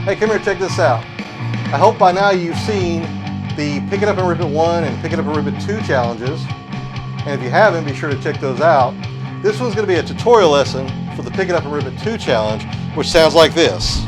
Hey, come here, check this out. I hope by now you've seen the Pick It Up and Rip It 1 and Pick It Up and Rip It 2 challenges. And if you haven't, be sure to check those out. This one's going to be a tutorial lesson for the Pick It Up and Rip It 2 challenge, which sounds like this.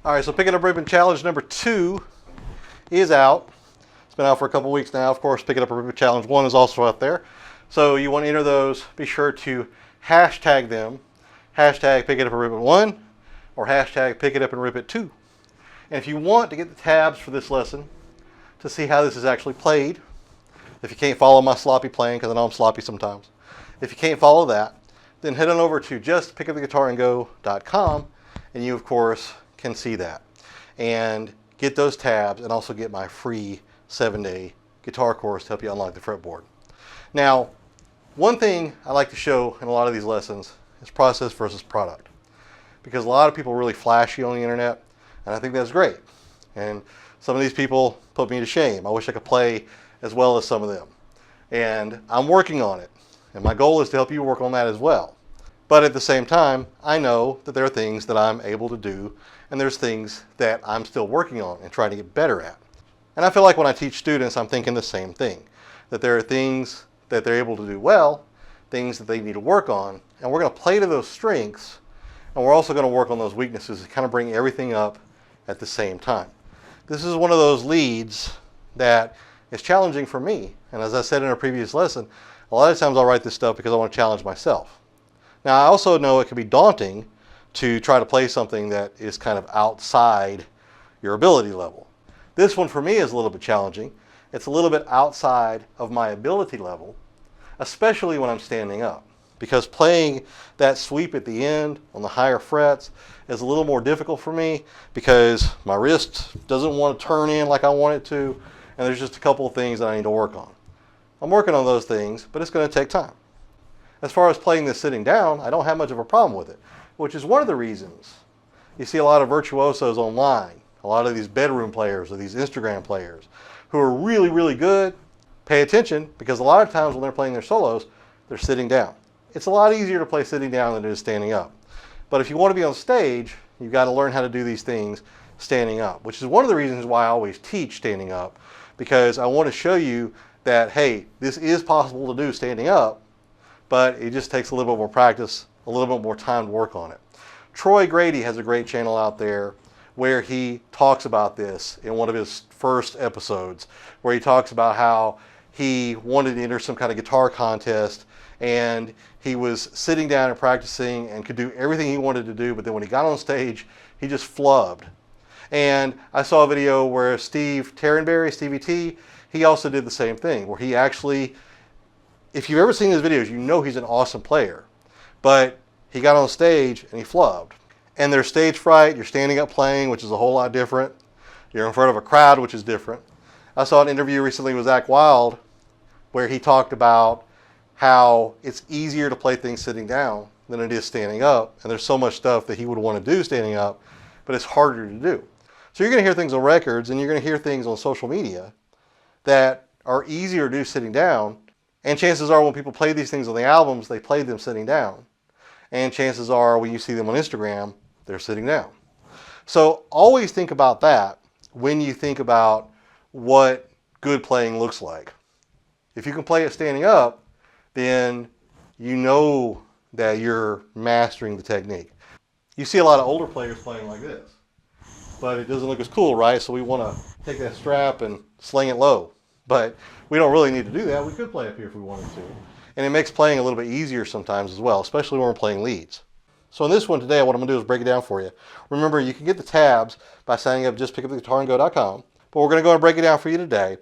Alright, so Pick It Up Rip It challenge number 2 is out. It's been out for a couple weeks now. Of course, Pick It Up Rip It challenge 1 is also out there. So you want to enter those, be sure to hashtag them. Hashtag Pick It Up and Rip It 1 or hashtag Pick It Up and Rip It 2. And if you want to get the tabs for this lesson to see how this is actually played, if you can't follow my sloppy playing, because I know I'm sloppy sometimes, if you can't follow that, then head on over to justpickuptheguitarandgo.com and you, of course, can see that and get those tabs and also get my free 7-day guitar course to help you unlock the fretboard. Now, one thing I like to show in a lot of these lessons is process versus product, because a lot of people are really flashy on the internet, and I think that's great. And some of these people put me to shame. I wish I could play as well as some of them. And I'm working on it, and my goal is to help you work on that as well. But at the same time, I know that there are things that I'm able to do, and there's things that I'm still working on and trying to get better at. And I feel like when I teach students, I'm thinking the same thing, that there are things that they're able to do well, things that they need to work on, and we're going to play to those strengths, and we're also going to work on those weaknesses and kind of bring everything up at the same time. This is one of those leads that is challenging for me, and as I said in a previous lesson, a lot of times I'll write this stuff because I want to challenge myself. Now, I also know it can be daunting to try to play something that is kind of outside your ability level. This one for me is a little bit challenging. It's a little bit outside of my ability level, especially when I'm standing up, because playing that sweep at the end on the higher frets is a little more difficult for me because my wrist doesn't want to turn in like I want it to, and there's just a couple of things that I need to work on. I'm working on those things, but it's going to take time. As far as playing this sitting down, I don't have much of a problem with it, which is one of the reasons you see a lot of virtuosos online, a lot of these bedroom players or these Instagram players who are really, really good. Pay attention, because a lot of times when they're playing their solos, they're sitting down. It's a lot easier to play sitting down than it is standing up. But if you want to be on stage, you've got to learn how to do these things standing up, which is one of the reasons why I always teach standing up, because I want to show you that, hey, this is possible to do standing up, but it just takes a little bit more practice, a little bit more time to work on it. Troy Grady has a great channel out there where he talks about this in one of his first episodes, where he talks about how he wanted to enter some kind of guitar contest and he was sitting down and practicing and could do everything he wanted to do, but then when he got on stage, he just flubbed. And I saw a video where Steve Tarenberry, Stevie T, he also did the same thing, where he actually, if you've ever seen his videos, you know he's an awesome player, but he got on stage and he flubbed. And there's stage fright, you're standing up playing, which is a whole lot different. You're in front of a crowd, which is different. I saw an interview recently with Zach Wilde where he talked about how it's easier to play things sitting down than it is standing up. And there's so much stuff that he would want to do standing up, but it's harder to do. So you're going to hear things on records and you're going to hear things on social media that are easier to do sitting down. And chances are when people play these things on the albums, they play them sitting down. And chances are when you see them on Instagram, they're sitting down. So always think about that when you think about what good playing looks like. If you can play it standing up, then you know that you're mastering the technique. You see a lot of older players playing like this, but it doesn't look as cool, right? So we want to take that strap and sling it low. But we don't really need to do that. We could play up here if we wanted to. And it makes playing a little bit easier sometimes as well, especially when we're playing leads. So in this one today, what I'm going to do is break it down for you. Remember, you can get the tabs by signing up at justpickuptheguitarandgo.com, but we're going to go and break it down for you today.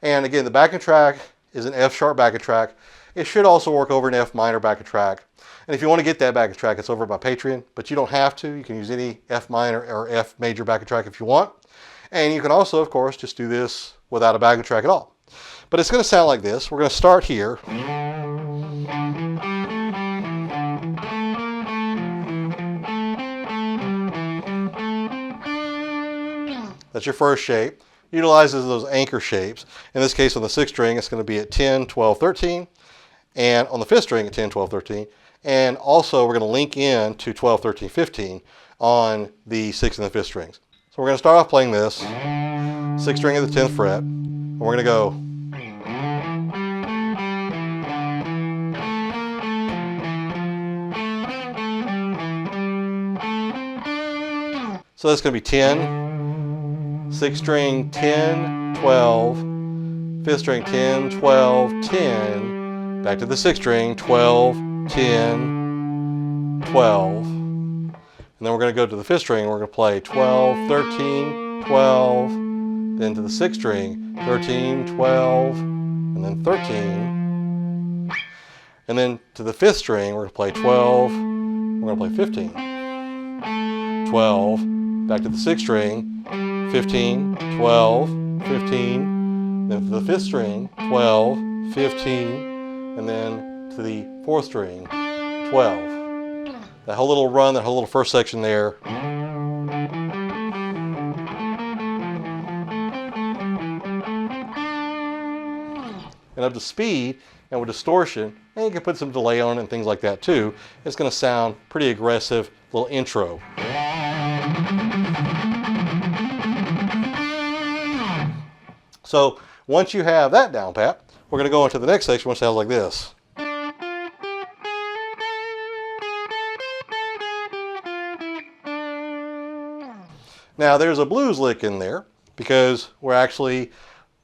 And again, the backing track is an F sharp backing track. It should also work over an F minor backing track. And if you want to get that backing track, it's over by Patreon, but you don't have to. You can use any F minor or F major backing track if you want. And you can also, of course, just do this without a backing track at all. But it's going to sound like this. We're going to start here. That's your first shape. Utilizes those anchor shapes. In this case, on the 6th string, it's going to be at 10, 12, 13. And on the 5th string at 10, 12, 13. And also, we're going to link in to 12, 13, 15 on the 6th and the 5th strings. So we're going to start off playing this. 6th string at the 10th fret. And we're going to go. So that's going to be 10, 6th string 10, 12, 5th string 10, 12, 10, back to the 6th string 12, 10, 12. And then we're going to go to the 5th string and we're going to play 12, 13, 12, then to the 6th string 13, 12, and then 13. And then to the 5th string we're going to play 12, we're going to play 15, 12, back to the 6th string, 15, 12, 15, then to the 5th string, 12, 15, and then to the 4th string, 12. That whole little run, that whole little first section there. And up to speed and with distortion, and you can put some delay on it and things like that too. It's going to sound pretty aggressive, little intro. So once you have that down pat, we're going to go into the next section, which sounds like this. Now there's a blues lick in there because we're actually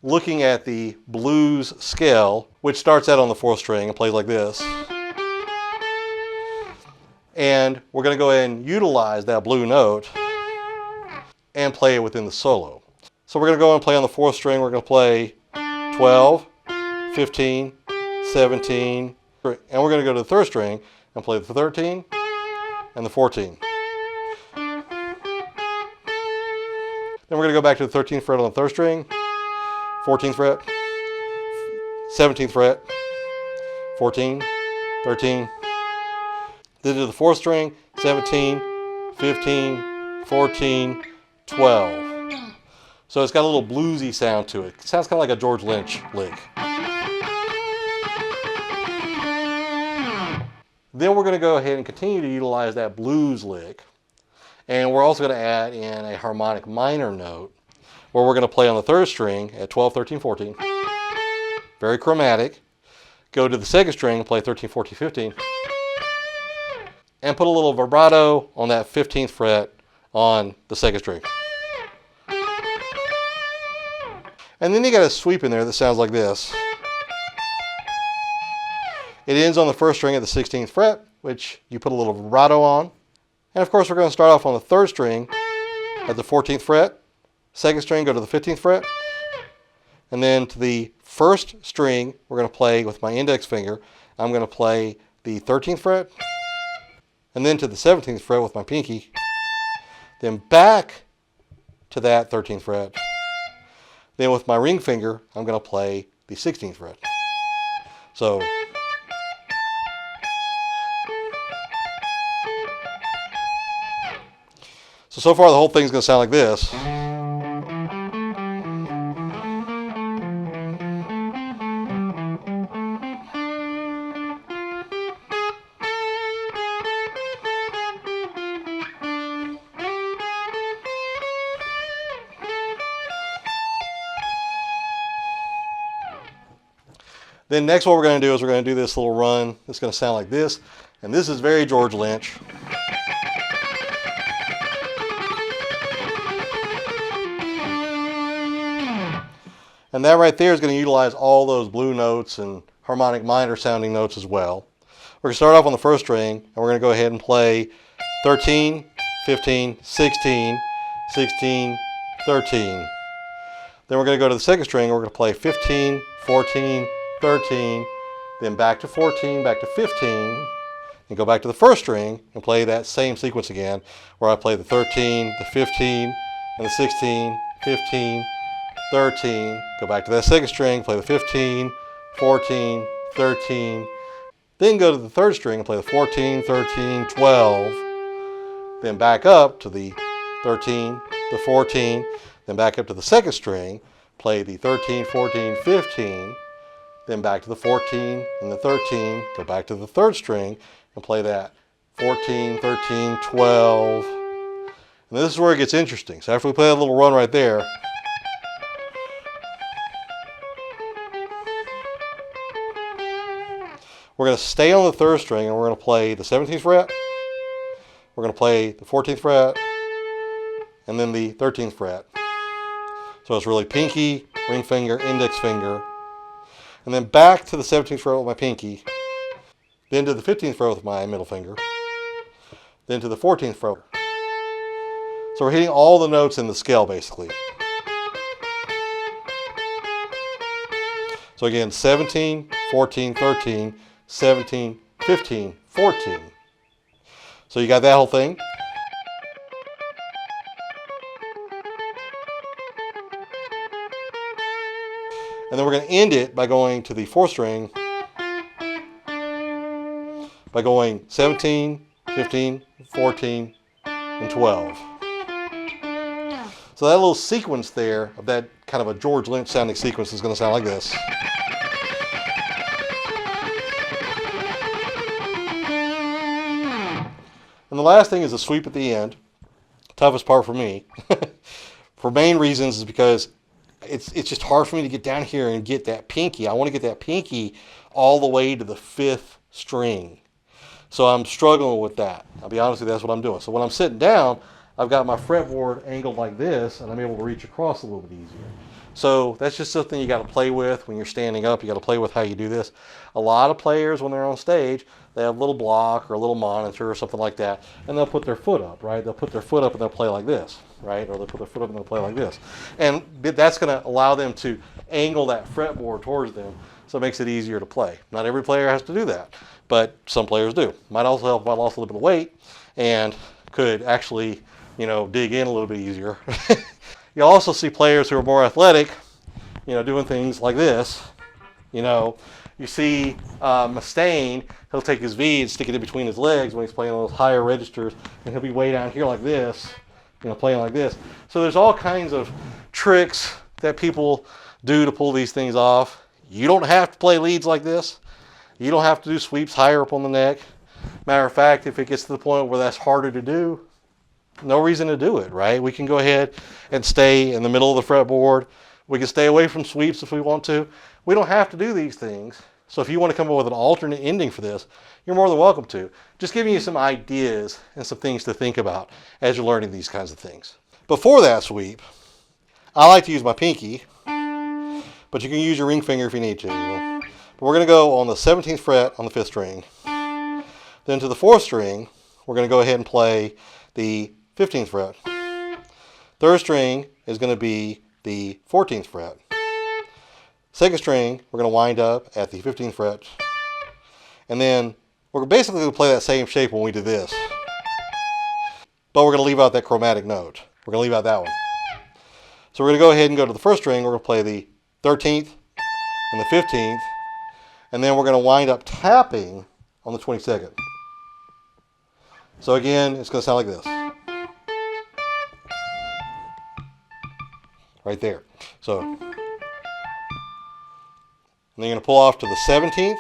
looking at the blues scale, which starts out on the 4th string and plays like this. And we're going to go ahead and utilize that blue note and play it within the solo. So we're going to go and play on the 4th string. We're going to play 12, 15, 17, and we're going to go to the 3rd string and play the 13 and the 14. Then we're going to go back to the 13th fret on the 3rd string, 14th fret, 17th fret, 14, 13. Then to the 4th string, 17, 15, 14, 12. So it's got a little bluesy sound to it. It sounds kind of like a George Lynch lick. Then we're going to go ahead and continue to utilize that blues lick. And we're also going to add in a harmonic minor note where we're going to play on the 3rd string at 12, 13, 14. Very chromatic. Go to the 2nd string and play 13, 14, 15. And put a little vibrato on that 15th fret on the 2nd string. And then you got a sweep in there that sounds like this. It ends on the 1st string at the 16th fret, which you put a little vibrato on. And of course we're going to start off on the 3rd string at the 14th fret, 2nd string go to the 15th fret, and then to the 1st string we're going to play with my index finger. I'm going to play the 13th fret, and then to the 17th fret with my pinky, then back to that 13th fret. Then with my ring finger, I'm going to play the 16th fret. So far the whole thing's going to sound like this. Then next what we're going to do is we're going to do this little run. It's going to sound like this. And this is very George Lynch. And that right there is going to utilize all those blue notes and harmonic minor sounding notes as well. We're going to start off on the 1st string, and we're going to go ahead and play 13, 15, 16, 16, 13. Then we're going to go to the 2nd string, and we're going to play 15, 14, 13, then back to 14, back to 15, and go back to the 1st string and play that same sequence again, where I play the 13, the 15, and the 16, 15, 13, go back to that 2nd string, play the 15, 14, 13, then go to the 3rd string and play the 14, 13, 12, then back up to the 13, the 14, then back up to the second string, play the 13, 14, 15, then back to the 14 and the 13, go back to the third string and play that 14, 13, 12. And this is where it gets interesting. So after we play that little run right there, we're going to stay on the third string and we're going to play the 17th fret, we're going to play the 14th fret, and then the 13th fret. So it's really pinky, ring finger, index finger, and then back to the 17th fret with my pinky, then to the 15th fret with my middle finger, then to the 14th fret. So we're hitting all the notes in the scale basically. So again, 17, 14, 13, 17, 15, 14. So you got that whole thing. And then we're going to end it by going to the fourth string, by going 17, 15, 14, and 12. So that little sequence there of that kind of a George Lynch sounding sequence is going to sound like this. And the last thing is the sweep at the end. Toughest part for me. For main reasons is because it's just hard for me to get down here and get that pinky. I want to get that pinky all the way to the fifth string. So I'm struggling with that. I'll be honest with you, that's what I'm doing. So when I'm sitting down, I've got my fretboard angled like this, and I'm able to reach across a little bit easier. So that's just something you got to play with when you're standing up. You got to play with how you do this. A lot of players, when they're on stage, they have a little block or a little monitor or something like that, and they'll put their foot up, right? They'll put their foot up and they'll play like this, right? Or they'll put their foot up and they'll play like this. And that's going to allow them to angle that fretboard towards them, so it makes it easier to play. Not every player has to do that, but some players do. Might also help if I lost a little bit of weight and could actually, dig in a little bit easier. You'll also see players who are more athletic, doing things like this. You see Mustaine, he'll take his V and stick it in between his legs when he's playing those higher registers, and he'll be way down here like this, playing like this. So there's all kinds of tricks that people do to pull these things off. You don't have to play leads like this. You don't have to do sweeps higher up on the neck. Matter of fact, if it gets to the point where that's harder to do, no reason to do it, right? We can go ahead and stay in the middle of the fretboard. We can stay away from sweeps if we want to. We don't have to do these things. So if you want to come up with an alternate ending for this, you're more than welcome to. Just giving you some ideas and some things to think about as you're learning these kinds of things. Before that sweep, I like to use my pinky, but you can use your ring finger if you need to. But we're going to go on the 17th fret on the 5th string. Then to the 4th string, we're going to go ahead and play the 15th fret. 3rd string is going to be the 14th fret. 2nd string, we're going to wind up at the 15th fret. And then we're basically going to play that same shape when we do this. But we're going to leave out that chromatic note. We're going to leave out that one. So we're going to go ahead and go to the 1st string. We're going to play the 13th and the 15th. And then we're going to wind up tapping on the 22nd. So again, it's going to sound like this. Right there. So, and then you're going to pull off to the 17th,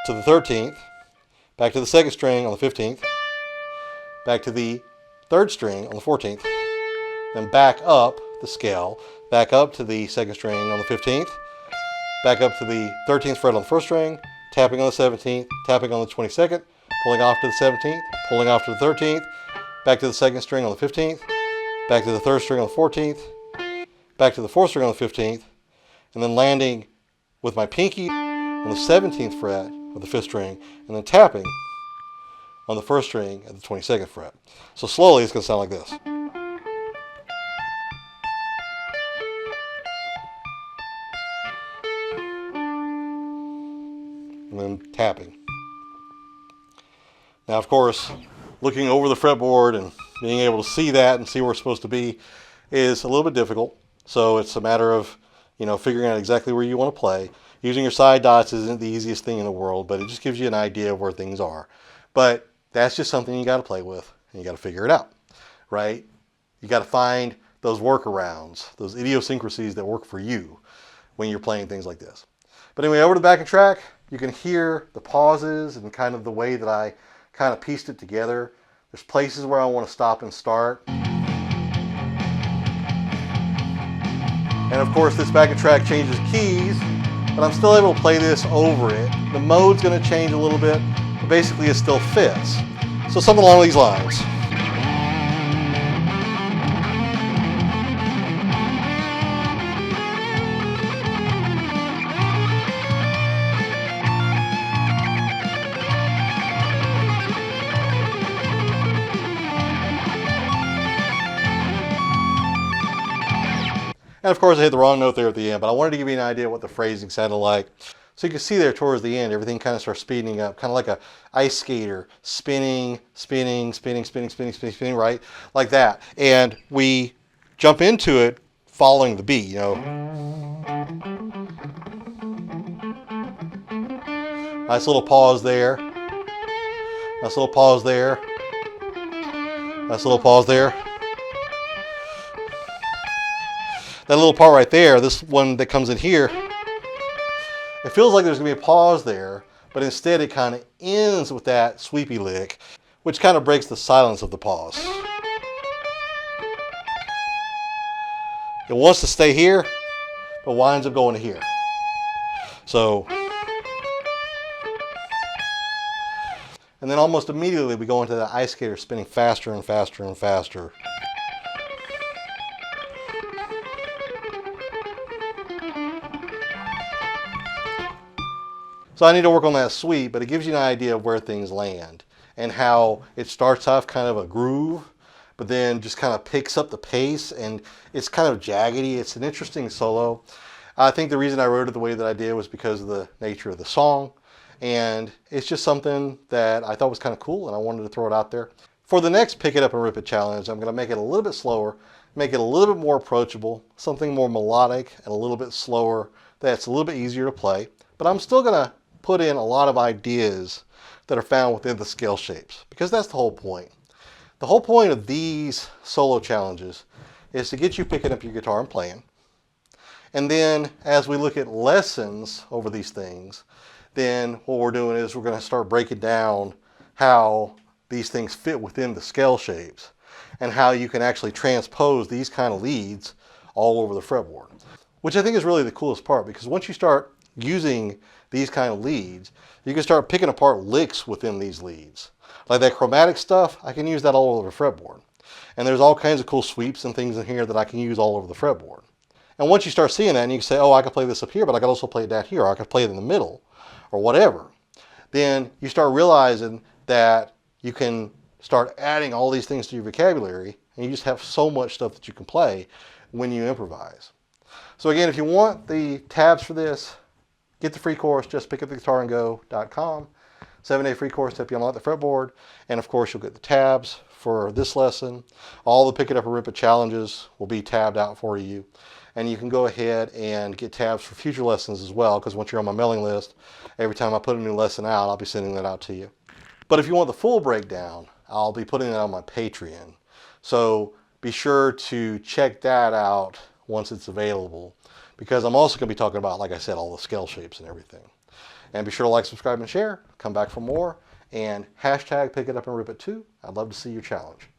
to the 13th, back to the 2nd string on the 15th, back to the 3rd string on the 14th, then back up the scale, back up to the 2nd string on the 15th, back up to the 13th fret on the 1st string, tapping on the 17th, tapping on the 22nd, pulling off to the 17th, pulling off to the 13th, back to the 2nd string on the 15th, back to the 3rd string on the 14th, back to the 4th string on the 15th, and then landing with my pinky on the 17th fret of the 5th string, and then tapping on the 1st string at the 22nd fret. So slowly it's going to sound like this. And then tapping. Now, of course, looking over the fretboard and being able to see that and see where it's supposed to be is a little bit difficult. So it's a matter of, figuring out exactly where you want to play. Using your side dots isn't the easiest thing in the world, but it just gives you an idea of where things are. But that's just something you got to play with, and you got to figure it out, right? You got to find those workarounds, those idiosyncrasies that work for you when you're playing things like this. But anyway, over the backing track, you can hear the pauses and kind of the way that I kind of pieced it together. There's places where I want to stop and start. And of course, this backing track changes keys, but I'm still able to play this over it. The mode's going to change a little bit, but basically it still fits. So something along these lines. And of course I hit the wrong note there at the end, but I wanted to give you an idea what the phrasing sounded like. So you can see there towards the end, everything kind of starts speeding up, kind of like a ice skater, spinning, spinning, spinning, spinning, spinning, spinning, spinning, right? Like that. And we jump into it following the beat, you know. Nice little pause there. Nice little pause there. Nice little pause there. That little part right there, this one that comes in here, it feels like there's going to be a pause there, but instead it kind of ends with that sweepy lick, which kind of breaks the silence of the pause. It wants to stay here, but winds up going to here. So, and then almost immediately we go into that ice skater spinning faster and faster and faster. So I need to work on that sweep, but it gives you an idea of where things land and how it starts off kind of a groove, but then just kind of picks up the pace, and it's kind of jaggedy. It's an interesting solo. I think the reason I wrote it the way that I did was because of the nature of the song, and it's just something that I thought was kind of cool, and I wanted to throw it out there. For the next Pick It Up and Rip It challenge, I'm going to make it a little bit slower, make it a little bit more approachable, something more melodic and a little bit slower that's a little bit easier to play, but I'm still going to put in a lot of ideas that are found within the scale shapes, because that's the whole point. The whole point of these solo challenges is to get you picking up your guitar and playing. And then as we look at lessons over these things, then what we're doing is we're going to start breaking down how these things fit within the scale shapes and how you can actually transpose these kind of leads all over the fretboard, which I think is really the coolest part, because once you start using these kind of leads, you can start picking apart licks within these leads. Like that chromatic stuff, I can use that all over the fretboard. And there's all kinds of cool sweeps and things in here that I can use all over the fretboard. And once you start seeing that and you can say, oh, I can play this up here, but I can also play it down here, or I can play it in the middle, or whatever, then you start realizing that you can start adding all these things to your vocabulary, and you just have so much stuff that you can play when you improvise. So again, if you want the tabs for this, get the free course, just pickuptheguitarandgo.com. 7-day free course to help you unlock the fretboard. And of course, you'll get the tabs for this lesson. All the Pick It Up and Rip It challenges will be tabbed out for you. And you can go ahead and get tabs for future lessons as well, because once you're on my mailing list, every time I put a new lesson out, I'll be sending that out to you. But if you want the full breakdown, I'll be putting it on my Patreon. So be sure to check that out once it's available, because I'm also going to be talking about, like I said, all the scale shapes and everything. And be sure to like, subscribe, and share. Come back for more. And hashtag Pick It Up and Rip It too. I'd love to see your challenge.